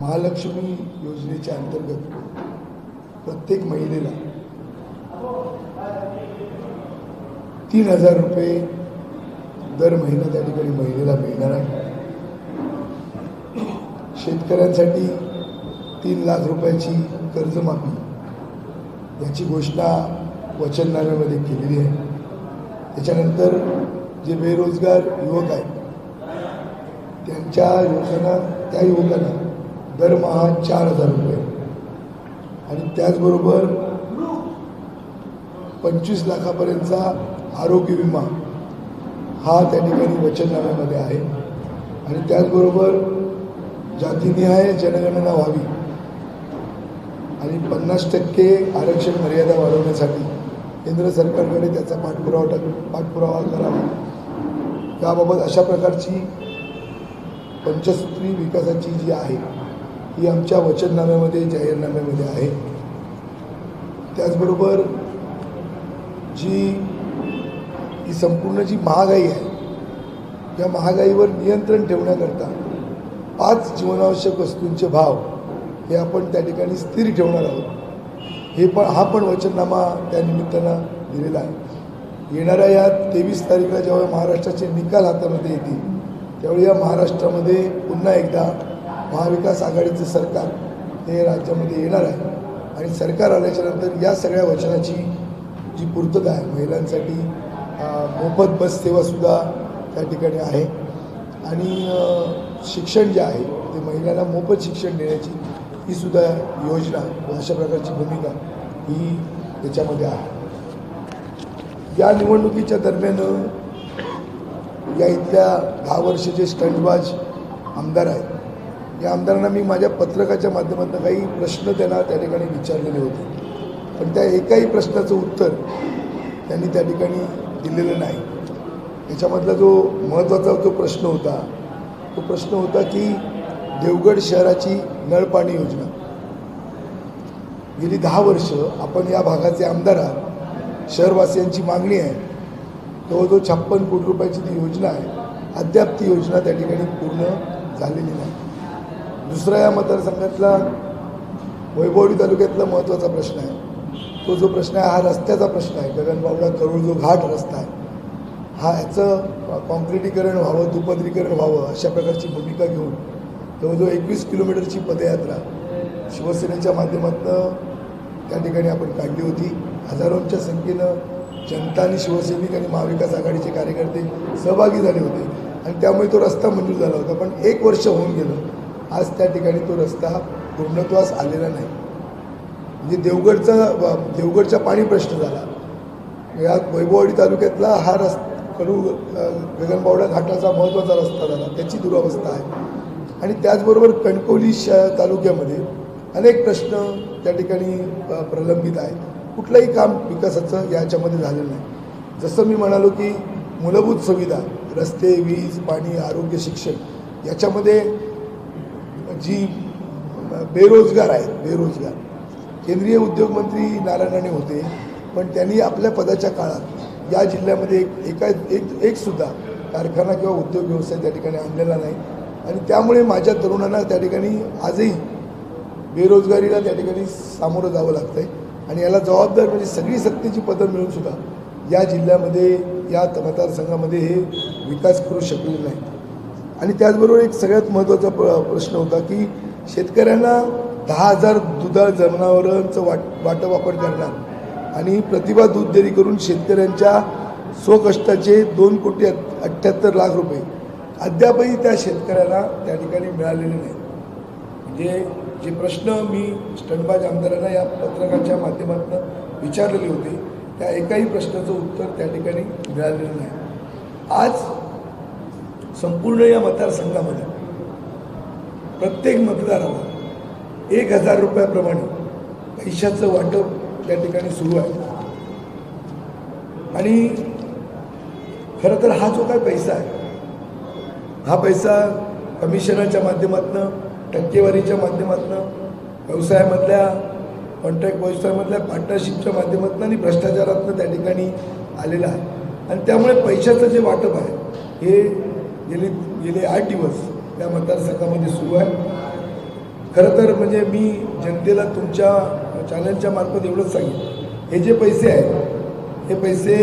महालक्ष्मी योजनेच्या अंतर्गत प्रत्येक महिलेला 3,000 रुपये दर महिना त्या ठिकाणी महिलेला मिळणार आहे। शेतकऱ्यांसाठी 3 लाख रुपयाची कर्जमाफी याची घोषणा वचननाम्यामध्ये केलेली आहे। त्याच्यानंतर जे बेरोजगार युवक आहेत त्या युवकांना दरमहा 4,000 रुपये आणि त्याचबरोबर 25 लाखापर्यंतचा आरोग्य विमा हा त्या ठिकाणी वचननाम्यामध्ये आहे। आणि त्याचबरोबर जातीनिहाय जनगणना व्हावी आणि 50% आरक्षण मर्यादा वाढवण्यासाठी केंद्र सरकारकडे त्याचा पाठपुरावा करावा। त्याबाबत अशा प्रकारची पंचसूत्री विकासाची जी आहे ही आमच्या वचननाम्यामध्ये जाहीरनाम्यामध्ये आहे। त्याचबरोबर ही संपूर्ण जी महागाई आहे या महागाईवर नियंत्रण ठेवण्याकरता 5 जीवनावश्यक वस्तूंचे भाव हे आपण त्या ठिकाणी स्थिर ठेवणार आहोत। हा पण वचननामा त्या निमित्तानं दिलेला आहे। येणाऱ्या या 23 तारखेला जेव्हा महाराष्ट्राचे निकाल हातामध्ये येतील त्यावेळी या महाराष्ट्रामध्ये पुन्हा एकदा महाविकास आघाडीचं सरकार हे राज्यामध्ये येणार आहे आणि सरकार आल्याच्यानंतर या सगळ्या वचनाची जी पूर्तता आहे, महिलांसाठी मोफत बस सेवासुद्धा त्या ठिकाणी आहे आणि शिक्षण जे आहे ते महिलांना मोफत शिक्षण देण्याची ही सुद्धा योजना अशा प्रकारची भूमिका ही त्याच्यामध्ये आहे। या निवडणुकीच्या दरम्यान या इथल्या 10 वर्षाचे स्टंटबाज आमदार आहेत, या आमदारांना मी माझ्या पत्रकाच्या माध्यमातून काही प्रश्न त्यांना त्या ठिकाणी विचारलेले होते, पण त्या एकाही प्रश्नाचं उत्तर त्यांनी त्या ठिकाणी दिलेलं नाही। याच्यामधला जो महत्त्वाचा जो प्रश्न होता तो प्रश्न होता की देवगड शहराची नळपाणी योजना गेली 10 वर्ष आपण या भागाचे आमदार आहात, शहरवासियांची मागणी आहे, जवळजवळ 56 कोटी रुपयाची ती योजना आहे, अद्याप ती योजना त्या ठिकाणी पूर्ण झालेली नाही। दुसरा या मतदारसंघातला वैभववाडी तालुक्यातला महत्त्वाचा प्रश्न आहे, तो जो प्रश्न आहे हा रस्त्याचा प्रश्न आहे। गगनबावडा करूळ जो घाट रस्ता आहे हा याचं कॉन्क्रिटीकरण व्हावं, दुपदरीकरण व्हावं अशा प्रकारची भूमिका घेऊन जवळजवळ 21 किलोमीटरची पदयात्रा शिवसेनेच्या माध्यमातून त्या ठिकाणी आपण काढली होती। हजारोंच्या संख्येनं जनता आणि शिवसैनिक आणि महाविकास आघाडीचे कार्यकर्ते सहभागी झाले होते आणि त्यामुळे तो रस्ता मंजूर झाला होता। पण 1 वर्ष होऊन गेलं, आज त्या ठिकाणी तो रस्ता पूर्णत्वास आलेला नाही। म्हणजे देवगडचा पाणी प्रश्न झाला, या वैभववाडी तालुक्यातला हा गगनबावडा घाटाचा महत्त्वाचा रस्ता झाला, त्याची दुरावस्था आहे। आणि त्याचबरोबर कणकवली तालुक्यामध्ये अनेक प्रश्न त्या ठिकाणी प्रलंबित आहे, कुठलंही काम विकासाचं याच्यामध्ये झालेलं नाही। जसं मी म्हणालो की मूलभूत सुविधा रस्ते, वीज, पाणी, आरोग्य, शिक्षण याच्यामध्ये जी बेरोजगार केंद्रीय उद्योग मंत्री नारायण राणे होते, पण त्यांनी आपल्या पदाच्या काळात या जिल्ह्यामध्ये एक सुद्धा कारखाना किंवा उद्योग व्यवसाय त्या ठिकाणी आणलेला नाही आणि त्यामुळे माझ्या तरुणांना त्या ठिकाणी आजही बेरोजगारीला त्या ठिकाणी सामोरं जावं लागतंय आणि याला जबाबदार म्हणजे सगळी सत्तेची पदं मिळून सुद्धा या जिल्ह्यामध्ये या मतदारसंघामध्ये हे विकास करू शकलेले नाही। आणि त्याचबरोबर एक सगळ्यात महत्त्वाचा प्रश्न होता की शेतकऱ्यांना 10,000 दुधाळ जनावरांचं वाटप आपण करणार आणि प्रतिभा दूध डेअरी करून शेतकऱ्यांच्या स्वकष्टाचे 2,78,00,000 रुपये अद्यापही त्या शेतकऱ्याला त्या ठिकाणी मिळालेले नाही। म्हणजे जे प्रश्न मी स्टंटबाज आमदारांना या पत्रकाच्या माध्यमातून विचारलेले होते त्या एकाही प्रश्नाचं उत्तर त्या ठिकाणी मिळालेलं नाही। आज संपूर्ण या मतदारसंघामध्ये प्रत्येक मतदाराला 1,000 रुपयाप्रमाणे पैशाचं वाटप त्या ठिकाणी सुरू आहे आणि खरं तर हा जो काय पैसा आहे हा पैसा कमिशनाच्या माध्यमातून, टक्केवारीच्या माध्यमातून, व्यवसायामधल्या कॉन्ट्रॅक्ट व्यवसायामधल्या पार्टनरशिपच्या माध्यमातून आणि भ्रष्टाचारातून त्या ठिकाणी आलेला आहे आणि त्यामुळे पैशाचं जे वाटप आहे हे गेले 8 दिवस त्या मतदारसंघामध्ये सुरू आहे। खरं तर म्हणजे मी जनतेला तुमच्या चॅनलच्या मार्फत एवढंच सांगेन, हे जे पैसे आहेत हे पैसे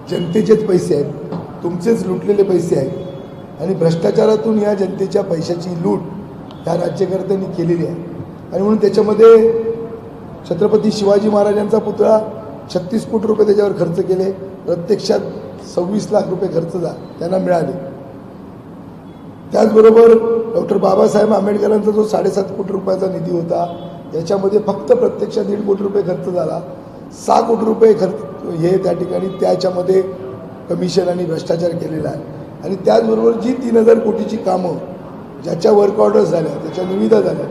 जनतेचेच पैसे आहेत, तुमचेच लुटलेले पैसे आहेत आणि भ्रष्टाचारातून या जनतेच्या पैशाची लूट या राज्यकर्त्यांनी केलेली आहे. आणि म्हणून त्याच्यामध्ये छत्रपती शिवाजी महाराजांचा पुतळा 36 कोटी रुपये त्याच्यावर खर्च केले, प्रत्यक्षात 26 लाख रुपये खर्च त्यांना मिळाले. त्याचबरोबर डॉक्टर बाबासाहेब आंबेडकरांचा जो 7.5 कोटी रुपयाचा निधी होता याच्यामध्ये फक्त प्रत्यक्षात 1.5 कोटी रुपये खर्च झाला. 6 कोटी रुपये खर्च हे त्या ठिकाणी त्याच्यामध्ये कमिशन आणि भ्रष्टाचार केलेला आहे. आणि त्याचबरोबर जी 3000 कोटीची कामं ज्याच्या वर्क ऑर्डर्स झाल्या, त्याच्या निविदा झाल्या,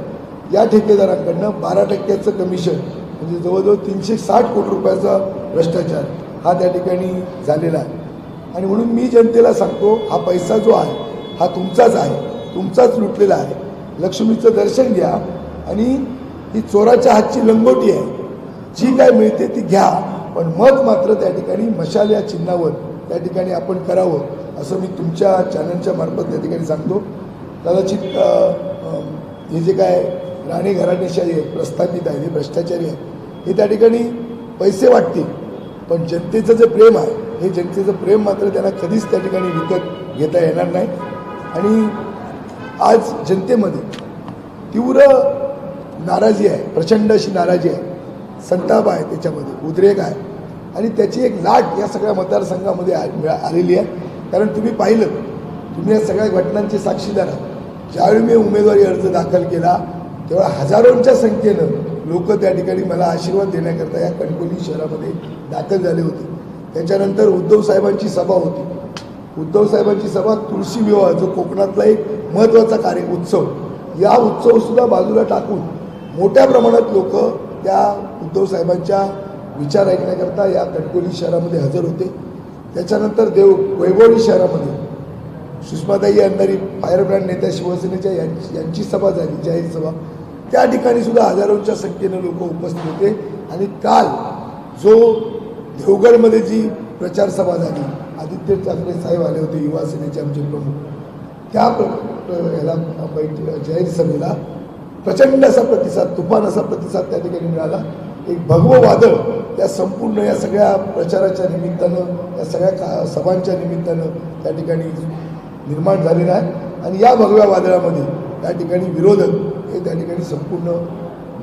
या ठेकेदारांकडनं 12% कमिशन म्हणजे जवळजवळ 360 कोटी रुपयाचा भ्रष्टाचार हा त्या ठिकाणी झालेला आहे. आणि म्हणून मी जनतेला सांगतो, हा पैसा जो आहे हा तुमचाच आहे, तुमचाच लुटलेला आहे. लक्ष्मीचं दर्शन घ्या आणि ही चोराच्या हातची लंगोटी आहे, जी काय मिळते ती घ्या, पण मत मात्र त्या ठिकाणी मशाल या चिन्हावर त्या ठिकाणी आपण करावं असं मी तुमच्या चॅनलच्या मार्फत त्या ठिकाणी सांगतो. कदाचित हे जे काय राणे घराणेशाही आहे, प्रस्थापित आहे, हे भ्रष्टाचारी आहे, हे त्या ठिकाणी पैसे वाटतील, पण जनतेचं जे प्रेम आहे हे जनतेचं प्रेम मात्र त्यांना कधीच त्या ठिकाणी विकत घेता येणार नाही. आणि आज जनतेमध्ये तीव्र नाराजी आहे, प्रचंड अशी नाराजी आहे, संताप आहे, त्याच्यामध्ये उद्रेक आहे आणि त्याची एक लाट या सगळ्या मतदारसंघामध्ये आलेली आहे. कारण तुम्ही पाहिलं, तुम्ही या सगळ्या घटनांचे साक्षीदार आहात. ज्यावेळी मी उमेदवारी अर्ज दाखल केला तेव्हा हजारोंच्या संख्येनं लोक त्या ठिकाणी मला आशीर्वाद देण्याकरता या कणकवली शहरामध्ये दाखल झाले होते. त्याच्यानंतर उद्धव साहेबांची सभा होती. उद्धव साहेबांची सभा तुळशी विवाह, जो कोकणातला एक महत्त्वाचा उत्सव, या उत्सवसुद्धा बाजूला टाकून मोठ्या प्रमाणात लोक त्या उद्धव साहेबांच्या विचार ऐकण्याकरता या कणकवली शहरामध्ये हजर होते. त्याच्यानंतर वैभवडी शहरामध्ये सुषमाताई अंधारी फायर ब्रँड नेत्या शिवसेनेच्या यांची सभा झाली, जाहीर सभा. त्या ठिकाणी सुद्धा हजारोंच्या संख्येनं लोक उपस्थित होते. आणि काल जो देवगडमध्ये जी प्रचार सभा झाली, आदित्य ठाकरे साहेब आले होते, युवा सेनेचे आमचे प्रमुख, त्या ह्याला जाहीर सभेला प्रचंड असा प्रतिसाद, तुफान असा प्रतिसाद त्या ठिकाणी मिळाला. एक भगवं वादळ त्या संपूर्ण या सगळ्या प्रचाराच्या निमित्तानं, या सगळ्या सभांच्या निमित्तानं त्या ठिकाणी निर्माण झालेला आहे. आणि या भगव्या वादळामध्ये त्या ठिकाणी विरोधक हे त्या ठिकाणी संपूर्ण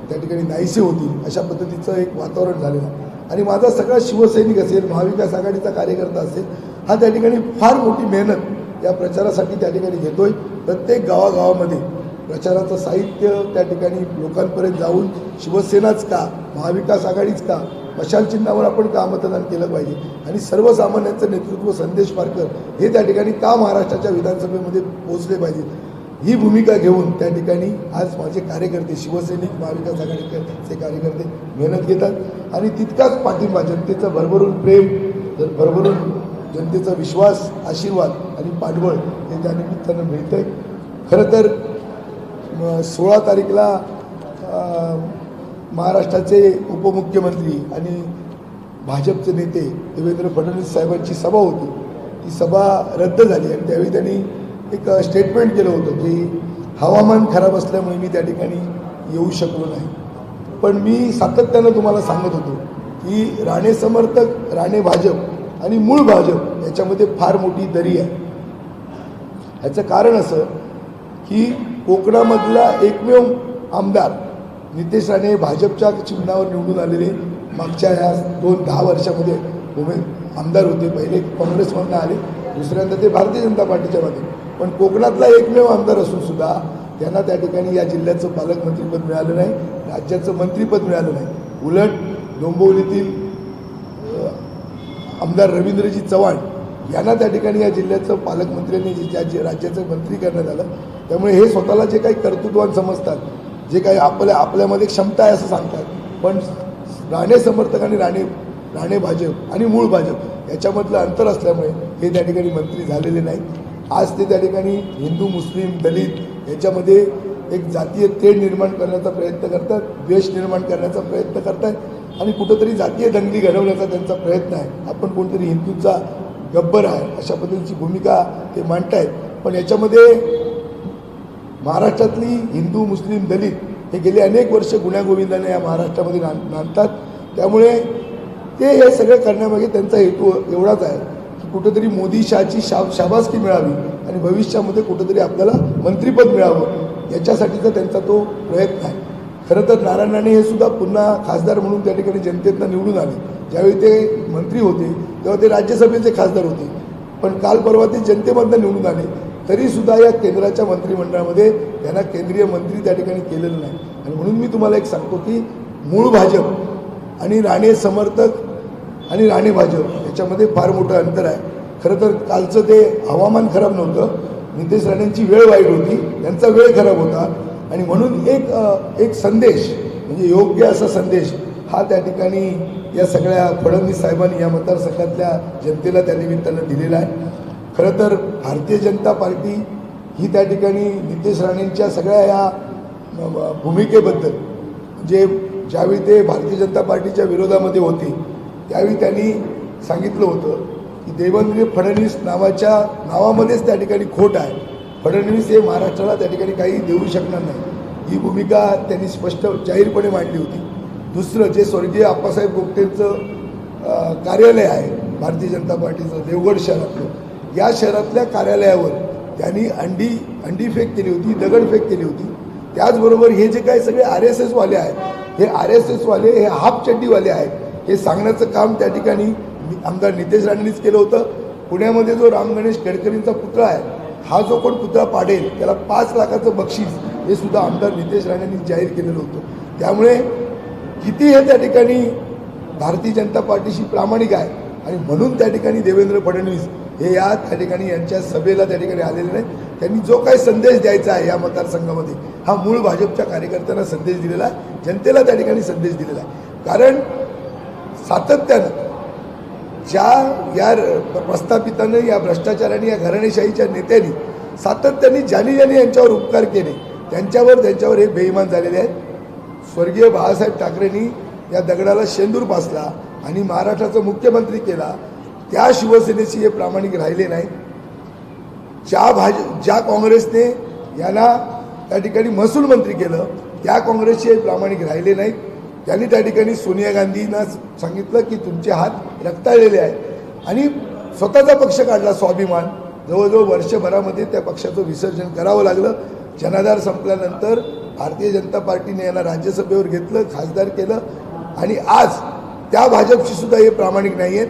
त्या ठिकाणी नाहीसे होतील अशा पद्धतीचं एक वातावरण झालेलं आहे. आणि माझा सगळा शिवसैनिक असेल, महाविकास आघाडीचा कार्यकर्ता असेल, हा त्या ठिकाणी फार मोठी मेहनत या प्रचारासाठी त्या ठिकाणी घेतोय. प्रत्येक गावागावामध्ये प्रचाराचं साहित्य त्या ठिकाणी लोकांपर्यंत जाऊन शिवसेनाच का, महाविकास आघाडीच का, मशाल चिन्हावर आपण का मतदान केलं पाहिजे आणि सर्वसामान्यांचं नेतृत्व संदेश पारकर हे त्या ठिकाणी का महाराष्ट्राच्या विधानसभेमध्ये पोहोचले पाहिजे, ही भूमिका घेऊन त्या ठिकाणी आज माझे कार्यकर्ते, शिवसैनिक, महाविकास आघाडीचे कार्यकर्ते मेहनत घेतात. आणि तितकाच पाठिंबा, जनतेचं भरभरून प्रेम, भरभरून जनतेचा विश्वास, आशीर्वाद आणि पाठबळ हे त्या निमित्तानं मिळतं आहे. खरं तर 16 तारीखला महाराष्ट्राचे उपमुख्यमंत्री आणि भाजपचे नेते देवेंद्र फडणवीस साहेबांची सभा होती. ती सभा रद्द झाली आणि त्यावेळी त्यांनी एक स्टेटमेंट केलं होतं की हवामान खराब असल्यामुळे मी त्या ठिकाणी येऊ शकलो नाही. पण मी सातत्यानं तुम्हाला सांगत होतो की राणे समर्थक, राणे भाजप आणि मूळ भाजप याच्यामध्ये फार मोठी दरी आहे. ह्याचं कारण असं की कोकणामधला एकमेव आमदार नितेश राणे भाजपच्या चिन्हावर निवडून आलेले मागच्या ह्या 10 वर्षामध्ये आमदार होते. पहिले काँग्रेसमधनं आले, दुसऱ्यांदा ते भारतीय जनता पार्टीच्या मध्ये. पण कोकणातला एकमेव आमदार असून सुद्धा त्यांना त्या ठिकाणी या जिल्ह्याचं पालकमंत्रीपद मिळालं नाही, राज्याचं मंत्रीपद मिळालं नाही. उलट डोंबिवलीतील आमदार रवींद्रजी चव्हाण यांना त्या ठिकाणी या जिल्ह्याचं पालकमंत्र्यांनी राज्याचं मंत्री करण्यात आलं. त्यामुळे हे स्वतःला जे काही कर्तृत्वान समजतात, जे काही आपल्यामध्ये क्षमता आहे असं सांगतात, पण राणे समर्थक आणि राणे भाजप आणि मूळ भाजप याच्यामधलं अंतर असल्यामुळे हे त्या ठिकाणी मंत्री झालेले नाही. आज ते त्या ठिकाणी हिंदू, मुस्लिम, दलित याच्यामध्ये एक जातीय तेढ निर्माण करण्याचा प्रयत्न करतात, द्वेष निर्माण करण्याचा प्रयत्न करतात आणि कुठंतरी जातीय दंगली घडवण्याचा त्यांचा प्रयत्न आहे. आपण कोणतरी हिंदूंचा गब्बर आहे अशा पद्धतीची भूमिका ते मांडतायत. पण याच्यामध्ये महाराष्ट्रातली हिंदू मुस्लिम दलित हे गेले अनेक वर्ष गुण्यागोविंदाने या महाराष्ट्रामध्ये नांदतात. त्यामुळे ते हे सगळं करण्यामागे त्यांचा हेतू एवढाच आहे की कुठेतरी मोदी शहाची शाबासकी मिळावी आणि भविष्यामध्ये कुठेतरी आपल्याला मंत्रिपद मिळावं याच्यासाठीचा त्यांचा तो प्रयत्न आहे. खरं तर नारायण राणे हे सुद्धा पुन्हा खासदार म्हणून त्या ठिकाणी जनतेतनं निवडून आले. ज्यावेळी ते मंत्री होते तेव्हा ते राज्यसभेचे खासदार होते, पण काल परवा ते जनतेमधनं निवडून आले. तरीसुद्धा या केंद्राच्या मंत्रिमंडळामध्ये त्यांना केंद्रीय मंत्री त्या ठिकाणी केलेलं नाही. आणि म्हणून मी तुम्हाला एक सांगतो की मूळ भाजप आणि राणे समर्थक आणि राणे भाजप याच्यामध्ये फार मोठं अंतर आहे. खरं तर कालचं ते हवामान खराब नव्हतं, नितेश राणेंची वेळ वाईट होती, त्यांचा वेळ खराब होता. आणि म्हणून एक संदेश म्हणजे योग्य असा संदेश हा त्या ठिकाणी या सगळ्या फडणवीस साहेबांनी या मतदारसंघातल्या जनतेला त्या निमित्तानं दिलेला आहे. खरं तर भारतीय जनता पार्टी ही त्या ठिकाणी नितेश राणेंच्या सगळ्या या भूमिकेबद्दल म्हणजे ज्यावेळी ते भारतीय जनता पार्टीच्या विरोधामध्ये होते त्यावेळी त्यांनी सांगितलं होतं की देवेंद्र फडणवीस नावामध्येच त्या ठिकाणी खोट आहे. फडणवीस हे महाराष्ट्राला त्या ठिकाणी काही देऊ शकणार नाही, ही भूमिका त्यांनी स्पष्ट जाहीरपणे मांडली होती. दुसरं जे स्वर्गीय आप्पासाहेब गोगटेंचं कार्यालय आहे भारतीय जनता पार्टीचं देवगड शहरातलं, या शहरातल्या कार्यालयावर त्यांनी अंडीफेक केली होती, दगडफेक केली होती. त्याचबरोबर हे जे काही सगळे RSS वाले आहेत हे RSS वाले हे हाफ चड्डीवाले आहेत हे सांगण्याचं काम त्या ठिकाणी आमदार नितेश राणेंनीच केलं होतं. पुण्यामध्ये जो राम गणेश गडकरींचा पुतळा आहे हा जो कोण पुतळा पाडेल त्याला 5 लाखाचं बक्षीस हे सुद्धा आमदार नितेश राणेंनी जाहीर केलेलं होतं. त्यामुळे किती हे त्या ठिकाणी भारतीय जनता पार्टीशी प्रामाणिक आहे आणि म्हणून त्या ठिकाणी देवेंद्र फडणवीस हे त्या ठिकाणी यांच्या सभेला त्या ठिकाणी आलेले नाही. त्यांनी जो काही संदेश द्यायचा आहे या मतदारसंघामध्ये हा मूळ भाजपच्या कार्यकर्त्यांना संदेश दिलेला आहे, जनतेला त्या ठिकाणी संदेश दिलेला आहे. कारण सातत्यानं ज्या या प्रस्थापितानं या भ्रष्टाचाराने या घराणेशाहीच्या नेत्यांनी सातत्याने ज्यांनी यांच्यावर उपकार केले त्यांच्यावर हे बेईमान झालेले आहेत. स्वर्गीय बाळासाहेब ठाकरेंनी या दगडाला शेंदूर पासला आणि महाराष्ट्राचा मुख्यमंत्री केला, त्या शिवसेनेशी हे प्रामाणिक राहिले नाहीत. ज्या काँग्रेसने यांना त्या ठिकाणी महसूल मंत्री केलं त्या काँग्रेसशी हे प्रामाणिक राहिले नाहीत. त्यांनी त्या ठिकाणी सोनिया गांधींना सांगितलं की तुमचे हात रक्ताळलेले आहेत आणि स्वतःचा पक्ष काढला स्वाभिमान. जवळजवळ वर्षभरामध्ये त्या पक्षाचं विसर्जन करावं लागलं. जनाधार संपल्यानंतर भारतीय जनता पार्टीने यांना राज्यसभेवर घेतलं, खासदार केलं आणि आज त्या भाजपशी सुद्धा हे प्रामाणिक नाही आहेत.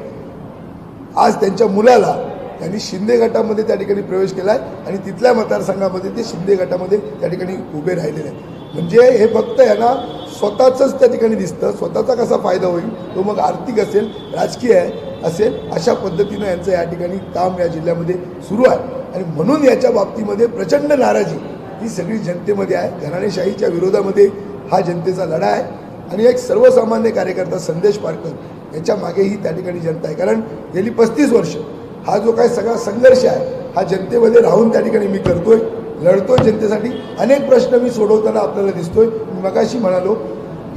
आज त्यांच्या मुलाला त्यांनी शिंदे गटामध्ये त्या ठिकाणी प्रवेश केला आहे आणि तिथल्या मतदारसंघामध्ये ते शिंदे गटामध्ये त्या ठिकाणी उभे राहिलेले आहेत. म्हणजे हे फक्त यांना स्वतःचंच त्या ठिकाणी दिसतं, स्वतःचा कसा फायदा होईल तो मग आर्थिक असेल राजकीय असेल अशा पद्धतीनं यांचं या ठिकाणी काम या जिल्ह्यामध्ये सुरू आहे. आणि म्हणून याच्या बाबतीमध्ये प्रचंड नाराजी ही सगळी जनतेमध्ये आहे. घराणेशाहीच्या विरोधामध्ये हा जनतेचा लढा आहे आणि एक सर्वसामान्य कार्यकर्ता संदेश पारकर याच्या मागेही त्या ठिकाणी जनता आहे. कारण गेली 35 वर्ष हा जो काही सगळा संघर्ष आहे हा जनतेमध्ये राहून त्या ठिकाणी मी करतोय, लढतोय जनतेसाठी. अनेक प्रश्न मी सोडवताना आपल्याला दिसतोय. मी मगाशी म्हणालो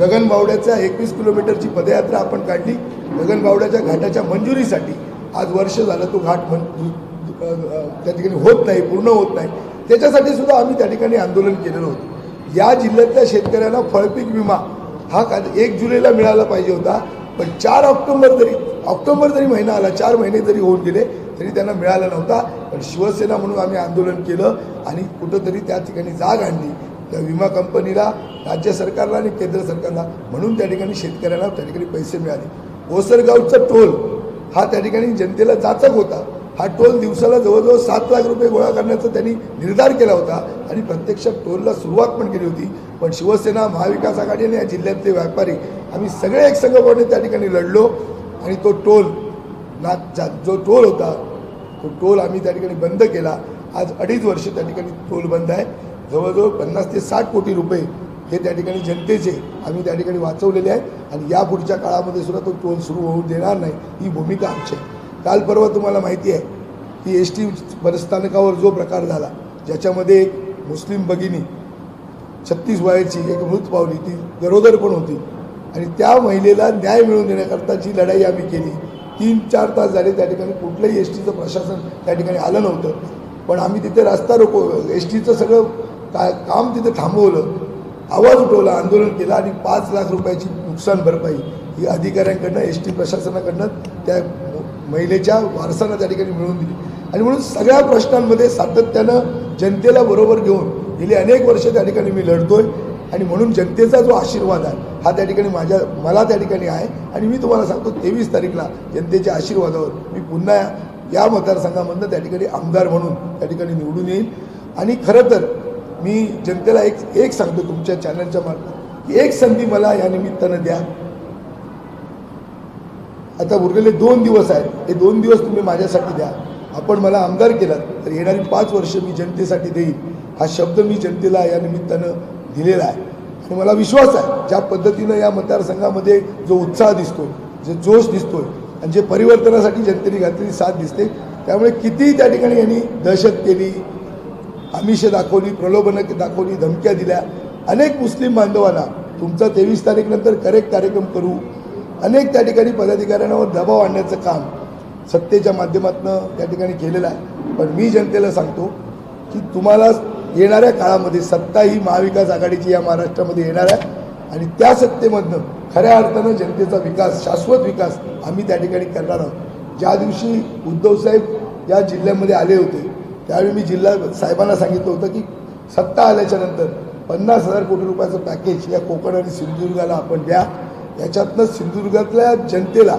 गगनबावड्याच्या 21 किलोमीटरची पदयात्रा आपण काढली. गगनबावड्याच्या घाटाच्या मंजुरीसाठी आज वर्ष झालं तो घाट त्या ठिकाणी होत नाही, पूर्ण होत नाही. त्याच्यासाठी सुद्धा आम्ही त्या ठिकाणी आंदोलन केलेलं होतं. या जिल्ह्यातल्या शेतकऱ्यांना फळपीक विमा हा 1 जुलैला मिळाला पाहिजे होता, पण 4 ऑक्टोबर जरी महिना आला, 4 महिने जरी होऊन गेले तरी त्यांना मिळाला नव्हता. पण शिवसेना म्हणून आम्ही आंदोलन केलं आणि कुठंतरी त्या ठिकाणी जाग आणली त्या विमा कंपनीला, राज्य सरकारला आणि केंद्र सरकारला. म्हणून त्या ठिकाणी शेतकऱ्यांना त्या ठिकाणी पैसे मिळाले. ओसरगावचा टोल हा त्या ठिकाणी जनतेला जाचक होता. हा टोल दिवसाला जवळजवळ 7 लाख रुपये गोळा करण्याचा त्यांनी निर्धार केला होता आणि प्रत्यक्षात टोलला सुरुवात पण केली होती. पण शिवसेना, महाविकास आघाडी आणि या जिल्ह्यातले व्यापारी आम्ही सगळे एकसंघपणे त्या ठिकाणी लढलो आणि तो टोल जो टोल होता तो टोल आम्ही त्या ठिकाणी बंद केला. आज 2.5 वर्ष त्या ठिकाणी टोल बंद आहे. जवळजवळ 50 ते 60 कोटी रुपये हे त्या ठिकाणी जनतेचे आम्ही त्या ठिकाणी वाचवलेले आहेत आणि या पुढच्या काळामध्ये सुद्धा तो टोल सुरू होऊ देणार नाही ही भूमिका आमची आहे. काल परवा तुम्हाला माहिती आहे की ST बसस्थानकावर जो प्रकार झाला ज्याच्यामध्ये एक मुस्लिम भगिनी 36 वयाची एक मृत पावली, ती गरोदर पण होती आणि त्या महिलेला न्याय मिळवून देण्याकरता जी लढाई आम्ही केली 3-4 तास झाले. त्या ठिकाणी कुठलंही STचं प्रशासन त्या ठिकाणी आलं नव्हतं. पण आम्ही तिथे रस्ता रोको STचं सगळं काम तिथे थांबवलं, आवाज उठवला, आंदोलन केलं आणि 5 लाख रुपयाची नुकसान भरपाई ही अधिकाऱ्यांकडनं एसटी प्रशासनाकडनं त्या महिलेच्या वारसांना त्या ठिकाणी मिळवून दिली. आणि म्हणून सगळ्या प्रश्नांमध्ये सातत्यानं जनतेला बरोबर घेऊन गेली अनेक वर्ष त्या ठिकाणी मी लढतोय. आणि म्हणून जनतेचा जो आशीर्वाद आहे हा त्या ठिकाणी मला त्या ठिकाणी आहे. आणि मी तुम्हाला सांगतो 23 तारीखला जनतेच्या आशीर्वादावर मी पुन्हा या मतदारसंघामधनं त्या ठिकाणी आमदार म्हणून त्या ठिकाणी निवडून येईल. आणि खरं तर मी जनतेला एक सांगतो तुमच्या चॅनलच्या मार्फत की एक संधी मला या निमित्तानं द्या. आता उरलेले 2 दिवस आहेत, हे 2 दिवस तुम्ही माझ्यासाठी द्या. आपण मला आमदार केलात तर येणारी 5 वर्ष मी जनतेसाठी देईन हा शब्द मी जनतेला या निमित्तानं दिलेला आहे. आणि मला विश्वास आहे ज्या पद्धतीनं या मतदारसंघामध्ये जो उत्साह दिसतोय, जे जोश दिसतोय आणि जे परिवर्तनासाठी जनतेने घातलेली साथ दिसते, त्यामुळे कितीही त्या ठिकाणी यांनी दहशत केली, आमिष दाखवली, प्रलोभनं दाखवली, धमक्या दिल्या, अनेक मुस्लिम बांधवांना तुमचा 23 तारीखनंतर करेक्ट कार्यक्रम करू, अनेक त्या ठिकाणी पदाधिकाऱ्यांवर दबाव आणण्याचं काम सत्तेच्या माध्यमातून त्या ठिकाणी केलेलं आहे. पण मी जनतेला सांगतो की तुम्हाला येणाऱ्या काळामध्ये सत्ता ही महाविकास आघाडीची या महाराष्ट्रामध्ये येणार आहे. आणि त्या सत्तेमधनं खऱ्या अर्थानं जनतेचा विकास, शाश्वत विकास आम्ही त्या ठिकाणी करणार आहोत. ज्या दिवशी उद्धवसाहेब या जिल्ह्यामध्ये आले होते त्यावेळी मी जिल्हा साहेबांना सांगितलं होतं की सत्ता आल्याच्यानंतर 50,000 कोटी रुपयाचं पॅकेज या कोकण आणि सिंधुदुर्गाला आपण द्या. याच्यातनं सिंधुदुर्गातल्या जनतेला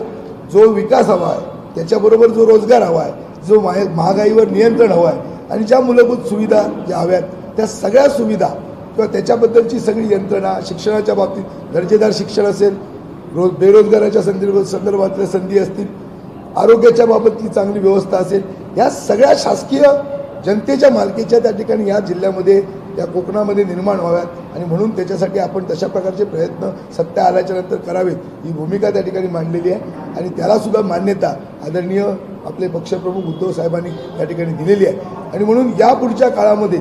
जो विकास हवा आहे, त्याच्याबरोबर जो रोजगार हवा आहे, जो महागाईवर नियंत्रण हवं आहे आणि ज्या मूलभूत सुविधा ज्या हव्यात त्या सगळ्या सुविधा किंवा त्याच्याबद्दलची सगळी यंत्रणा, शिक्षणाच्या बाबतीत दर्जेदार शिक्षण असेल, बेरोजगाराच्या संदर्भातल्या संधी असतील, आरोग्याच्या बाबतची चांगली व्यवस्था असेल, या सगळ्या शासकीय जनतेच्या मालकीच्या त्या ठिकाणी या जिल्ह्यामध्ये या कोकणामध्ये निर्माण व्हाव्यात. आणि म्हणून त्याच्यासाठी आपण तशा प्रकारचे प्रयत्न सत्ता आल्याच्या नंतर करावेत ही भूमिका त्या ठिकाणी मांडलेली आहे. आणि त्यालासुद्धा मान्यता आदरणीय आपले पक्षप्रमुख उद्धव साहेबांनी त्या ठिकाणी दिलेली आहे. आणि म्हणून या पुढच्या काळामध्ये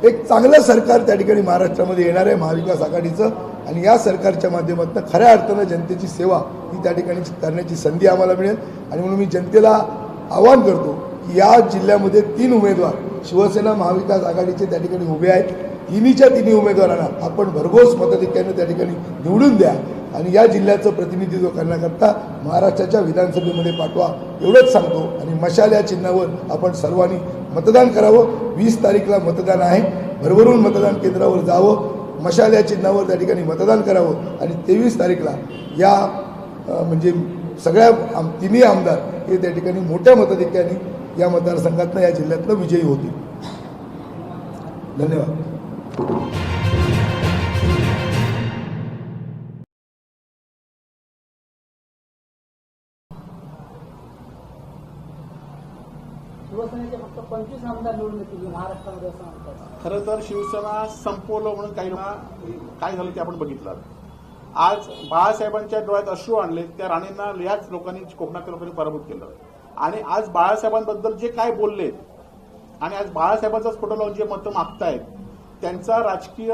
एक चांगलं सरकार त्या ठिकाणी महाराष्ट्रामध्ये येणार आहे महाविकास आघाडीचं. आणि या सरकारच्या माध्यमातून खऱ्या अर्थानं जनतेची सेवा ही त्या ठिकाणी करण्याची संधी आम्हाला मिळेल. आणि म्हणून मी जनतेला आवाहन करतो की या जिल्ह्यामध्ये 3 उमेदवार शिवसेना महाविकास आघाडीचे त्या ठिकाणी उभे आहेत. तिन्ही उमेदवारांना आपण भरघोस मताधिक्याने त्या ठिकाणी निवडून द्या आणि या जिल्ह्याचं प्रतिनिधित्व करण्याकरता महाराष्ट्राच्या विधानसभेमध्ये पाठवा एवढंच सांगतो. आणि मशाल या चिन्हावर आपण सर्वांनी मतदान करावं. 20 तारीखला मतदान आहे, भरभरून मतदान केंद्रावर जावं, मशाल या चिन्हावर त्या ठिकाणी मतदान करावं. आणि 23 तारीखला या म्हणजे सगळ्या तिन्ही आमदार हे त्या ठिकाणी मोठ्या मताधिक्याने या मतदारसंघातनं या जिल्ह्यातनं विजयी होतील. धन्यवाद. शिवसेनेचे फक्त 25 आमदार निवडून येतील महाराष्ट्रामध्ये असं म्हणतात. खरं तर शिवसेना संपवलं म्हणून काय झालं ते आपण बघितलं. आज बाळासाहेबांच्या डोळ्यात अश्रू आणले, त्या राणींना याच लोकांनी, कोकणातल्या लोकांनी पराभूत केलं. आणि आज बाळासाहेबांबद्दल जे काय बोलले आणि आज बाळासाहेबांचाच फोटो लावून जे मतं मागतायत त्यांचा राजकीय